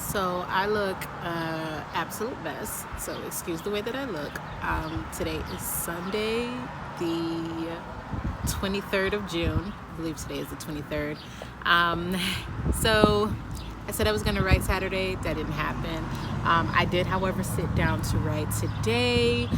So I look absolute mess. So excuse the way that I look. Today is Sunday, the 23rd of June. I believe today is the 23rd. So I said I was going to write Saturday. That didn't happen. I did, however, sit down to write today.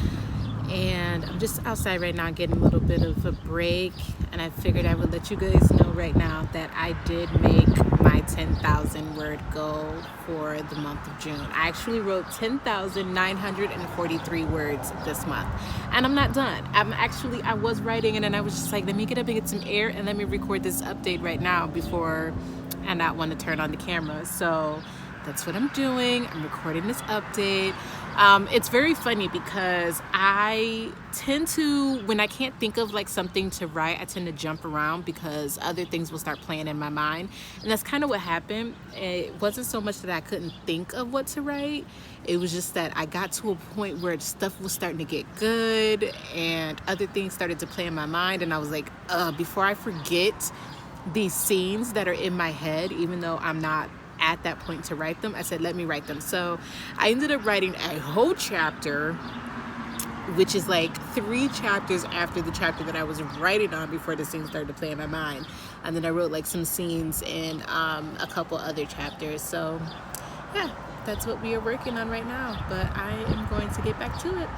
And I'm just outside right now getting a little bit of a break, and I figured I would let you guys know right now that I did make my 10,000 word goal for the month of June. I actually wrote 10,943 words this month, and I'm not done. I was writing, and then I was just like, let me get up and get some air and let me record this update right now before I not want to turn on the camera. So that's what I'm doing. I'm recording this update. It's very funny because I tend to, when I can't think of like something to write, I tend to jump around because other things will start playing in my mind. And that's kind of what happened. It wasn't so much that I couldn't think of what to write. It was just that I got to a point where stuff was starting to get good and other things started to play in my mind. And I was like, before I forget these scenes that are in my head, even though I'm not at that point to write them, I said, let me write them. So I ended up writing a whole chapter, which is like 3 chapters after the chapter that I was writing on before the scene started to play in my mind. And then I wrote like some scenes in a couple other chapters. So yeah, that's what we are working on right now. But I am going to get back to it.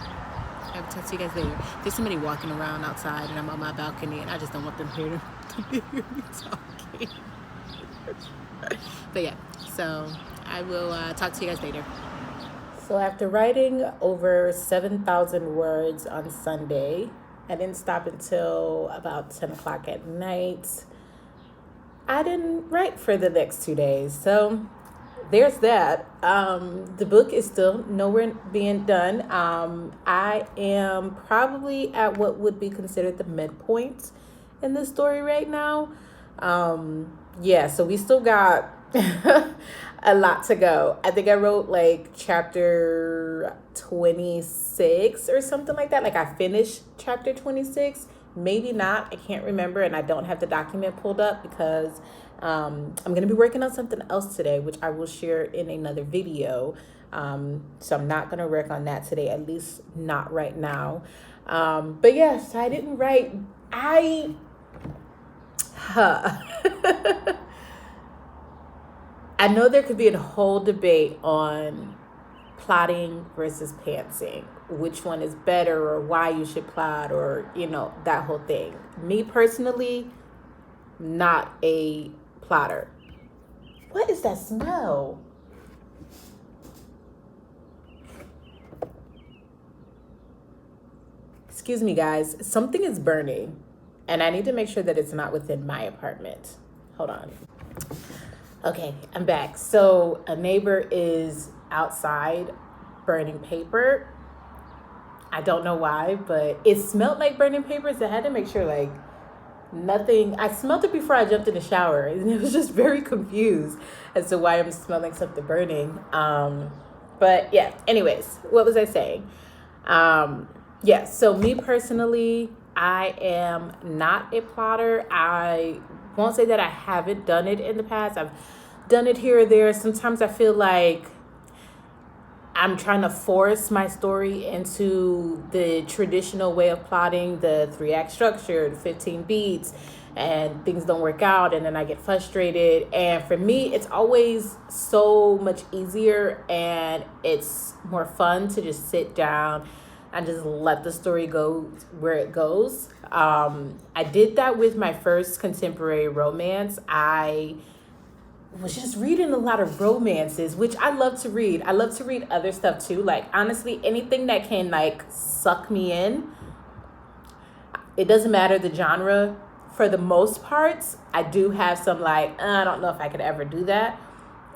I will talk to you guys later. There's somebody walking around outside and I'm on my balcony and I just don't want them to hear me talking. But yeah, so I will talk to you guys later. So after writing over 7,000 words on Sunday, I didn't stop until about 10 o'clock at night. I didn't write for the next 2 days. So there's that. The book is still nowhere being done. I am probably at what would be considered the midpoint in the story right now. Yeah, so we still got a lot to go. I think I wrote like chapter 26 or something like that. Like I finished chapter 26, maybe not. I can't remember, and I don't have the document pulled up because I'm going to be working on something else today, which I will share in another video. So I'm not going to work on that today, at least not right now. But yes, I didn't write. I know there could be a whole debate on plotting versus pantsing, which one is better or why you should plot, or, you know, that whole thing. Me personally, not a plotter. What is that smell? Excuse me, guys. Something is burning, and I need to make sure that it's not within my apartment. Hold on. Okay, I'm back. So a neighbor is outside burning paper. I don't know why, but it smelled like burning paper, so I had to make sure like nothing. I smelled it before I jumped in the shower, and it was just very confused as to why I'm smelling something burning. But yeah, anyways, what was I saying? Yeah, so me personally, I am not a plotter. I won't say that I haven't done it in the past. I've done it here or there. Sometimes I feel like I'm trying to force my story into the traditional way of plotting, the 3-act structure, the 15 beats, and things don't work out, and then I get frustrated. And for me, it's always so much easier and it's more fun to just sit down and just let the story go where it goes. I did that with my first contemporary romance. I was just reading a lot of romances, which I love to read. I love to read other stuff too. Like, honestly, anything that can like suck me in. It doesn't matter the genre. For the most part, I do have some like, I don't know if I could ever do that.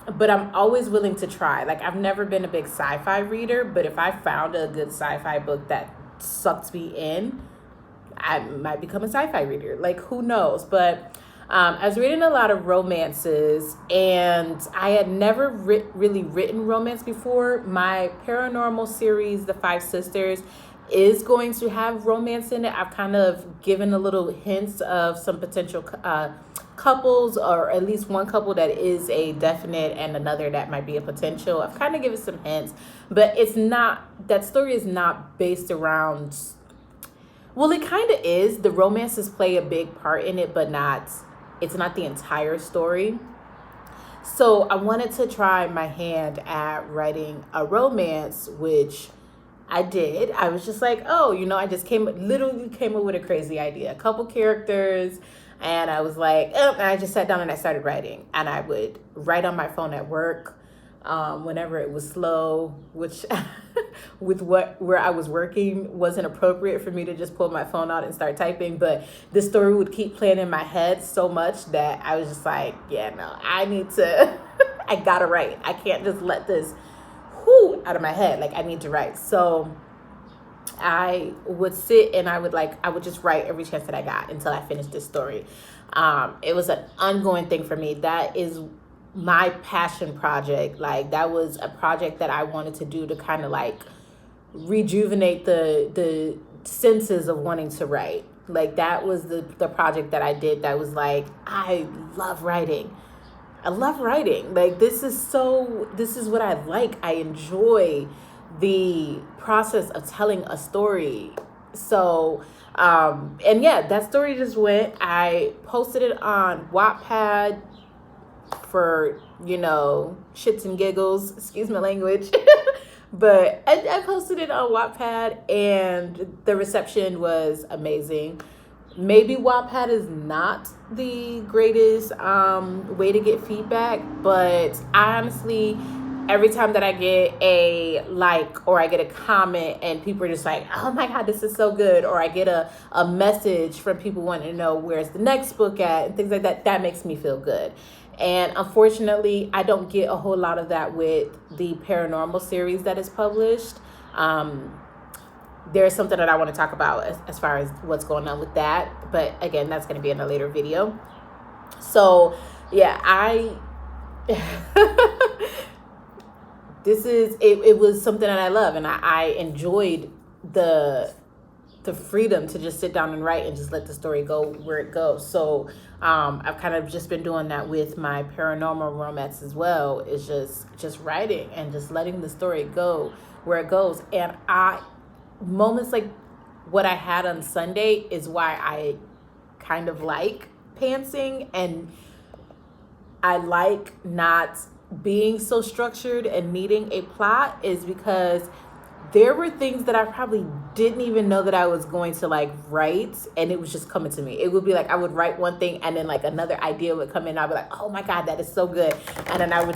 But I'm always willing to try. Like, I've never been a big sci-fi reader, but if I found a good sci-fi book that sucked me in, I might become a sci-fi reader. Like, who knows? But I was reading a lot of romances, and I had never really written romance before. My paranormal series, The 5 Sisters, is going to have romance in it. I've kind of given a little hints of some potential couples, or at least one couple that is a definite and another that might be a potential. I've kind of given some hints, but it's not, that story is not based around, well, it kind of is. The romances play a big part in it, but it's not the entire story. So I wanted to try my hand at writing a romance, which I did. I was just like, oh, I just literally came up with a crazy idea, a couple characters. And I was like, and I just sat down and I started writing. And I would write on my phone at work whenever it was slow, which with where I was working wasn't appropriate for me to just pull my phone out and start typing. But the story would keep playing in my head so much that I was just like, yeah, no, I need to, I gotta write. I can't just let this out of my head. Like, I need to write. So I would sit and I would just write every chance that I got until I finished this story. It was an ongoing thing for me. That is my passion project. Like, that was a project that I wanted to do to kind of like rejuvenate the senses of wanting to write. Like, that was the project that I did that was like, I love writing. I love writing. Like, this is what I like. I enjoy the process of telling a story. So, and yeah, that story just went. I posted it on Wattpad for, shits and giggles, excuse my language. But I posted it on Wattpad and the reception was amazing. Maybe Wattpad is not the greatest way to get feedback, but I honestly, every time that I get a like or I get a comment and people are just like, oh my God, this is so good, or I get a message from people wanting to know where's the next book at and things like that, that makes me feel good. And unfortunately, I don't get a whole lot of that with the paranormal series that is published. There's something that I want to talk about as far as what's going on with that. But again, that's going to be in a later video. So yeah, it was something that I love, and I enjoyed the freedom to just sit down and write and just let the story go where it goes. So I've kind of just been doing that with my paranormal romance as well. It's just writing and just letting the story go where it goes. And moments like what I had on Sunday is why I kind of like pantsing, and I like not being so structured and needing a plot, is because there were things that I probably didn't even know that I was going to like write, and it was just coming to me. It would be like I would write one thing and then like another idea would come in. I'd be like, oh my God, that is so good. And then and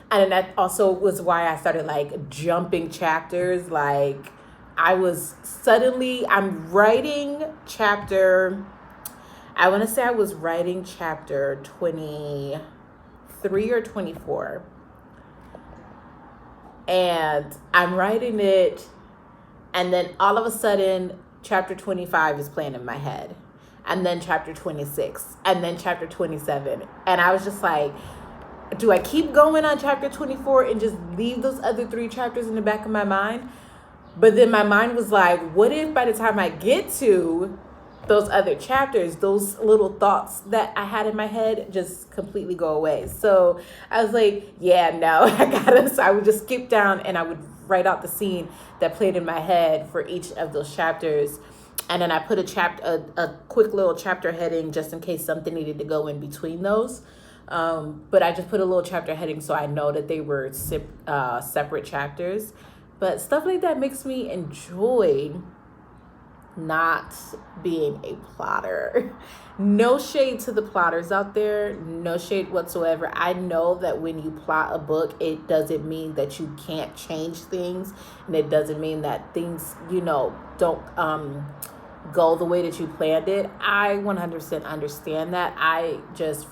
then that also was why I started like jumping chapters. Like, I'm writing chapter, I want to say I was writing chapter 23 or 24. And I'm writing it, and then all of a sudden, chapter 25 is playing in my head. And then chapter 26, and then chapter 27. And I was just like, do I keep going on chapter 24 and just leave those other 3 chapters in the back of my mind? But then my mind was like, what if by the time I get to those other chapters, those little thoughts that I had in my head just completely go away? So I was like, yeah, no, so I would just skip down and I would write out the scene that played in my head for each of those chapters. And then I put a quick little chapter heading just in case something needed to go in between those. But I just put a little chapter heading so I know that they were separate chapters. But stuff like that makes me enjoy not being a plotter. No shade to the plotters out there, no shade whatsoever. I know that when you plot a book, it doesn't mean that you can't change things, and it doesn't mean that things, don't go the way that you planned it. I 100% understand that.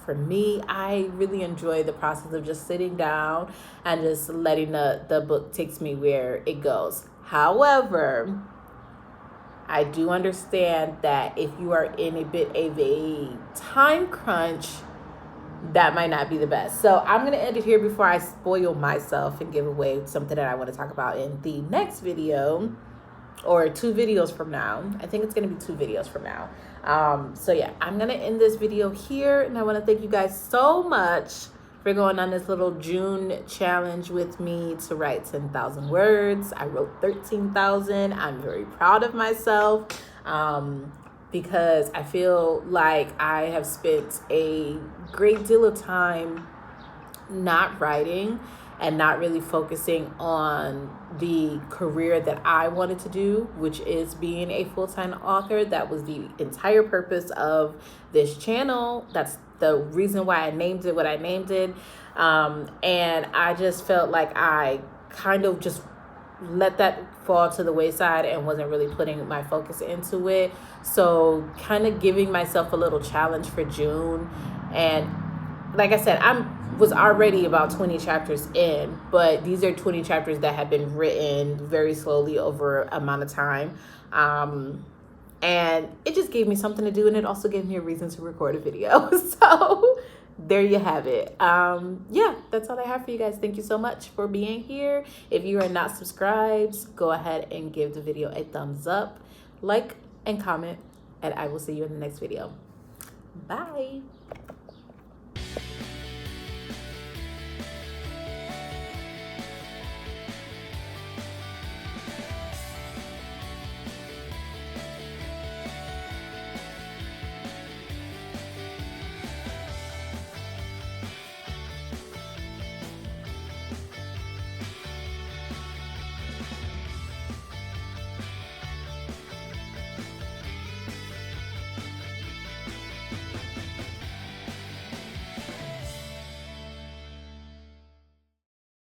For me, I really enjoy the process of just sitting down and just letting the book takes me where it goes. However, I do understand that if you are in a bit of a time crunch, that might not be the best. So I'm going to end it here before I spoil myself and give away something that I want to talk about in the next video. or 2 videos from now. I think it's going to be 2 videos from now. So yeah, I'm going to end this video here. And I want to thank you guys so much for going on this little June challenge with me to write 10,000 words. I wrote 13,000. I'm very proud of myself because I feel like I have spent a great deal of time not writing and not really focusing on the career that I wanted to do, which is being a full-time author. That was the entire purpose of this channel. That's the reason why I named it what I named it. And I just felt like I kind of just let that fall to the wayside and wasn't really putting my focus into it. So kind of giving myself a little challenge for June. And like I said, was already about 20 chapters in, but these are 20 chapters that have been written very slowly over an amount of time. And it just gave me something to do, and it also gave me a reason to record a video. So there you have it. Yeah, that's all I have for you guys. Thank you so much for being here. If you are not subscribed, go ahead and give the video a thumbs up, like, and comment, and I will see you in the next video. Bye.